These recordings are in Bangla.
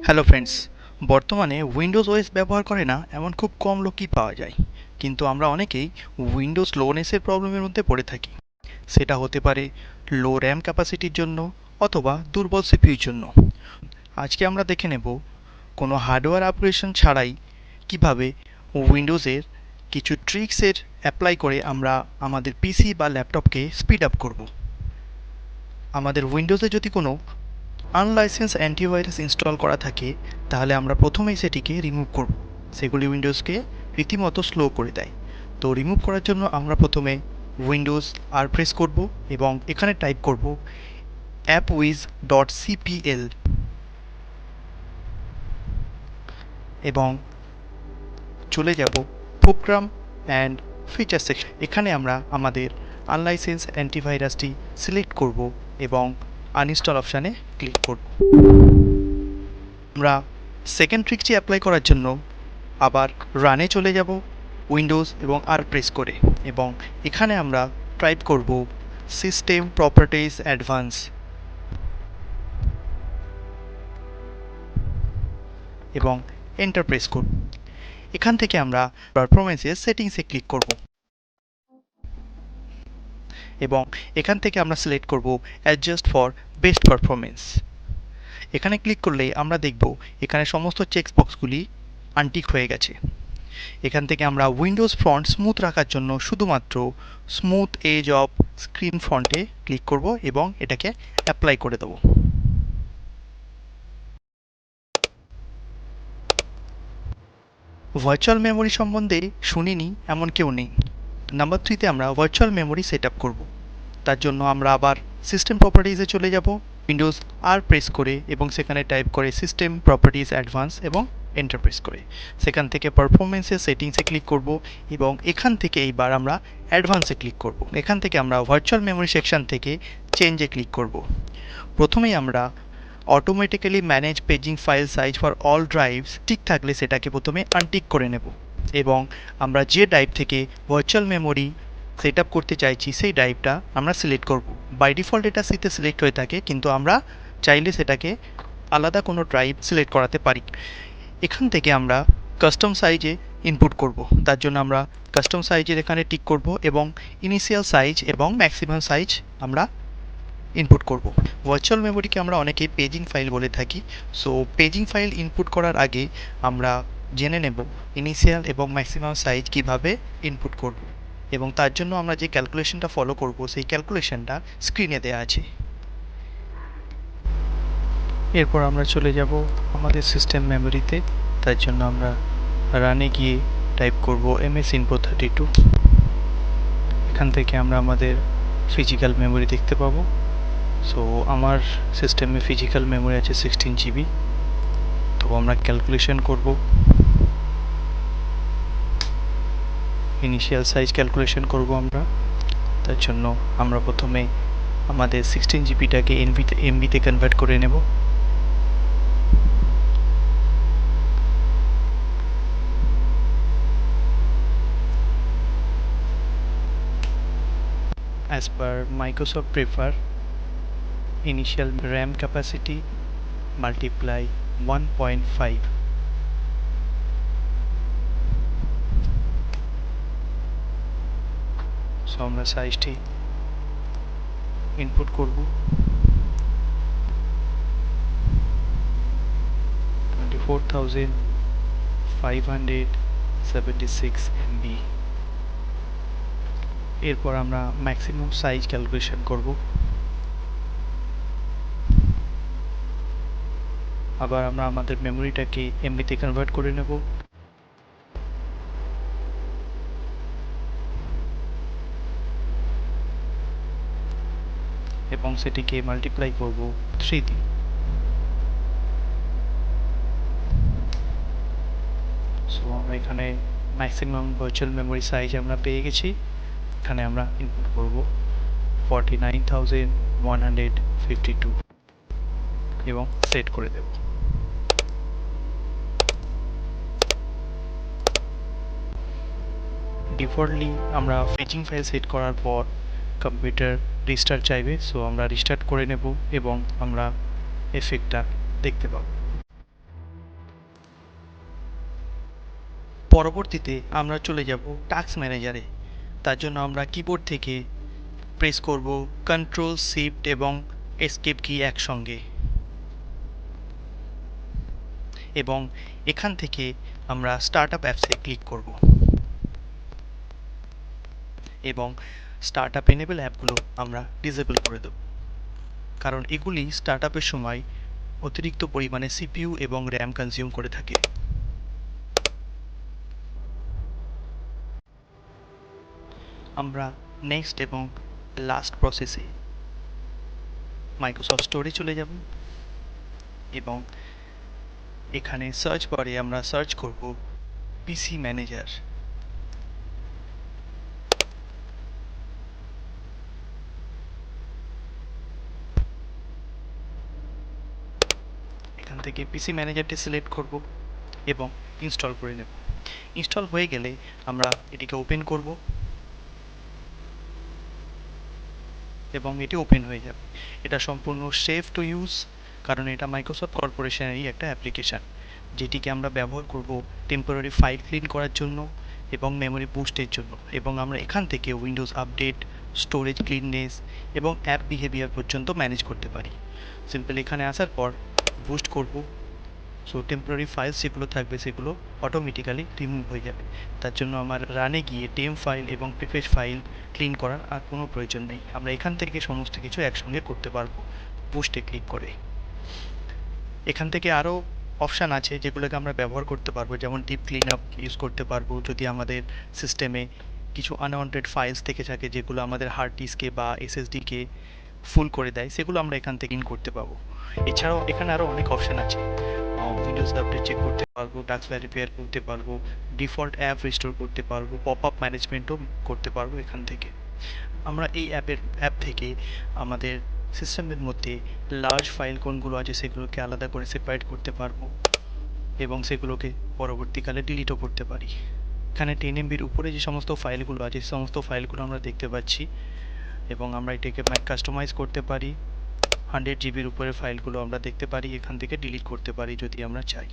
হ্যালো ফ্রেন্ডস, বর্তমানে উইন্ডোজ ওএস ব্যবহার করে না এমন খুব কম লোকই পাওয়া যায়। কিন্তু আমরা অনেকেই উইন্ডোজ স্লোনেসের প্রবলেমের মধ্যে পড়ে থাকি। সেটা হতে পারে লো র্যাম ক্যাপাসিটির জন্য অথবা দুর্বল সিপিইউর জন্য। আজকে আমরা দেখে নেব কোনো হার্ডওয়্যার আপগ্রেডেশন ছাড়াই কিভাবে উইন্ডোজের কিছু ট্রিক্সের অ্যাপ্লাই করে আমরা আমাদের পিসি বা ল্যাপটপকে স্পিড আপ করব। আমাদের উইন্ডোজে যদি কোনো আনলাইসেন্স অ্যান্টিভাইরাস ইনস্টল করা থাকে তাহলে আমরা প্রথমেই সেটিকে রিমুভ করব। সেগুলি উইন্ডোজকে রীতিমতো স্লো করে দেয়। তো রিমুভ করার জন্য আমরা প্রথমে উইন্ডোজ আর প্রেস করব এবং এখানে টাইপ করব appwiz.cpl এবং চলে যাব প্রোগ্রাম অ্যান্ড ফিচার সেকশন। এখানে আমরা আমাদের আনলাইসেন্স অ্যান্টিভাইরাসটি সিলেক্ট করব এবং আনইনস্টল অপশানে ক্লিক করব। আমরা সেকেন্ড ট্রিকটি অ্যাপ্লাই করার জন্য আবার রানে চলে যাব উইন্ডোজ এবং আর প্রেস করে, এবং এখানে আমরা টাইপ করব সিস্টেম প্রপার্টিজ অ্যাডভান্স এবং এন্টার প্রেস করব। এখান থেকে আমরা পারফরমেন্সের সেটিংসে ক্লিক করব এবং এখান থেকে আমরা সিলেক্ট করব অ্যাডজাস্ট ফর বেস্ট পারফরমেন্স। এখানে ক্লিক করলেই আমরা দেখব এখানে সমস্ত চেক বক্সগুলি আনটিক হয়ে গেছে। এখান থেকে আমরা উইন্ডোজ ফন্ট স্মুথ রাখার জন্য শুধুমাত্র স্মুথ এজ অফ স্ক্রিন ফন্টে ক্লিক করব এবং এটাকে অ্যাপ্লাই করে দেব। ভার্চুয়াল মেমোরি সম্বন্ধে শুনিনি এমন কেউ নেই। নাম্বার 3তে আমরা ভার্চুয়াল মেমোরি সেট আপ করব। তার জন্য আমরা আবার সিস্টেম প্রপার্টিজে চলে যাব, উইন্ডোজ আর প্রেস করে এবং সেখানে টাইপ করে সিস্টেম প্রপার্টিজ অ্যাডভান্স এবং এন্টার প্রেস করে সেখান থেকে পারফরমেন্সের সেটিংসে ক্লিক করব এবং এখান থেকে এইবার আমরা অ্যাডভান্সে ক্লিক করব। এখান থেকে আমরা ভার্চুয়াল মেমোরি সেকশন থেকে চেঞ্জে ক্লিক করব। প্রথমেই আমরা automatically manage paging file size for all drives ঠিক থাকলে সেটাকে প্রথমে আনটিক করে নেব এবং আমরা যে ড্রাইভ থেকে ভার্চুয়াল মেমোরি সেট আপ করতে চাইছি সেই ড্রাইভটা আমরা সিলেক্ট করব। বাই ডিফল্ট এটা সিতে সিলেক্ট হয়ে থাকে, কিন্তু আমরা চাইলে সেটাকে আলাদা কোনো ড্রাইভ সিলেক্ট করাতে পারি। এখান থেকে আমরা কাস্টম সাইজে ইনপুট করব। তার জন্য আমরা কাস্টম সাইজের এখানে টিক করব এবং ইনিশিয়াল সাইজ এবং ম্যাক্সিমাম সাইজ আমরা ইনপুট করব। ভার্চুয়াল মেমোরিকে আমরা অনেকেই পেজিং ফাইল বলে থাকি। সো পেজিং ফাইল ইনপুট করার আগে আমরা জেনে নেব ইনিশিয়াল এবং ম্যাক্সিমাম সাইজ কিভাবে ইনপুট করব, এবং তার জন্য আমরা যে ক্যালকুলেশনটা ফলো করব সেই ক্যালকুলেশনটা স্ক্রিনে দেওয়া আছে। এরপর আমরা চলে যাব আমাদের সিস্টেম মেমোরিতে। তার জন্য আমরা রানে গিয়ে টাইপ করব ms info 32। এখান থেকে আমরা আমাদের ফিজিক্যাল মেমোরি দেখতে পাবো। সো আমার সিস্টেমে ফিজিক্যাল মেমোরি আছে 16 GB। তো আমরা ক্যালকুলেশন করব, ইনিশিয়াল সাইজ ক্যালকুলেশন করব আমরা। তার জন্য আমরা প্রথমে আমাদের 16 GBটাকে এমবিতে কনভার্ট করে নেব। As per Microsoft prefer initial RAM capacity multiply 1.5। So আমরা সাইজটি ইনপুট করব 24,576 MB। এরপর আমরা ম্যাক্সিমাম সাইজ ক্যালকুলেশন করব। আবার আমরা আমাদের মেমোরিটাকে এমবিতে কনভার্ট করে নেব এবং সেটিকে মাল্টিপ্লাই করব 3 দিয়ে। সো আমরা এখানে ম্যাক্সিমাম ভার্চুয়াল মেমোরি সাইজ আমরা পেয়ে গেছি। এখানে আমরা ইনপুট করব 49,152 এবং সেট করে দেব। ডিফল্টলি আমরা পেজিং ফাইল সেট করার পর কম্পিউটার রিস্টার্ট চাইবে, সো আমরা রিস্টার্ট করে নেব এবং আমরা এফেক্টটা দেখতে পাবো। পরবর্তীতে আমরা চলে যাব টাস্ক ম্যানেজারে। তার জন্য আমরা কিবোর্ড থেকে প্রেস করব কন্ট্রোল শিফট এবং এস্কেপ কি একসঙ্গে, এবং এখান থেকে আমরা স্টার্টআপ অ্যাপসে ক্লিক করব এবং স্টার্টআপ এনেবল অ্যাপগুলো আমরা ডিসেবল করে দেব, কারণ এগুলি স্টার্টআপের সময় অতিরিক্ত পরিমাণে সিপিইউ এবং র্যাম কনজিউম করে থাকে। আমরা নেক্সট এবং লাস্ট প্রসেসে মাইক্রোসফট স্টোরে চলে যাব এবং এখানে সার্চ বারে আমরা সার্চ করব পিসি ম্যানেজার। এখান থেকে পিসি ম্যানেজারটি সিলেক্ট করব এবং ইনস্টল করে নেব। ইনস্টল হয়ে গেলে আমরা এটিকে ওপেন করব এবং এটি ওপেন হয়ে যাবে। এটা সম্পূর্ণ সেফ টু ইউজ, কারণ এটা মাইক্রোসফট কর্পোরেশনেরই একটা অ্যাপ্লিকেশান, যেটিকে আমরা ব্যবহার করব টেম্পোরারি ফাইল ক্লিন করার জন্য এবং মেমোরি বুস্টের জন্য, এবং আমরা এখান থেকে উইন্ডোজ আপডেট, স্টোরেজ ক্লিননেস এবং অ্যাপ বিহেভিয়ার পর্যন্ত ম্যানেজ করতে পারি। সিম্পল এখানে আসার পর বুস্ট করব, সো টেম্পোরারি ফাইলস যেগুলো থাকবে সেগুলো অটোমেটিক্যালি রিমুভ হয়ে যাবে। তার জন্য আমার রানে গিয়ে টেম্প ফাইল এবং প্রিফেস ফাইল ক্লিন করার আর কোনো প্রয়োজন নেই। আমরা এখান থেকে সমস্ত কিছু একসঙ্গে করতে পারবো বুস্টে ক্লিক করে। এখান থেকে আরও অপশান আছে যেগুলোকে আমরা ব্যবহার করতে পারবো, যেমন ডিপ ক্লিন আপ ইউজ করতে পারবো যদি আমাদের সিস্টেমে কিছু আনওয়ান্টেড ফাইলস থেকে থাকে যেগুলো আমাদের হার্ড ডিস্কে বা এসএসডিকে ফুল করে দেয়, সেগুলো আমরা এখান থেকে ইন করতে পারবো। এছাড়াও এখানে আরও অনেক অপশান আছে, উইন্ডোজ আপডেট চেক করতে পারবো, টাস্ক ভেরিফায়ার করতে পারবো, ডিফল্ট অ্যাপ রিস্টোর করতে পারবো, পপ আপ ম্যানেজমেন্টও করতে পারবো এখান থেকে। আমরা এই অ্যাপ থেকে আমাদের সিস্টেমের মধ্যে লার্জ ফাইল কোনগুলো আছে সেগুলোকে আলাদা করে সেপারেট করতে পারবো এবং সেগুলোকে পরবর্তীকালে ডিলিটও করতে পারি। এখানে 10 MBর উপরে যে সমস্ত ফাইলগুলো আছে সে সমস্ত ফাইলগুলো আমরা দেখতে পাচ্ছি এবং আমরা এটাকে কাস্টমাইজ করতে পারি। 100 জিবির উপরে ফাইলগুলো আমরা দেখতে পারি, এখান থেকে ডিলিট করতে পারি যদি আমরা চাই।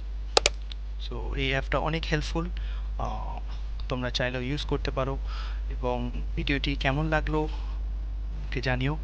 সো এই অ্যাপটা অনেক হেল্পফুল, তোমরা চাইলেও ইউজ করতে পারো। এবং ভিডিওটি কেমন লাগলো কে জানিও।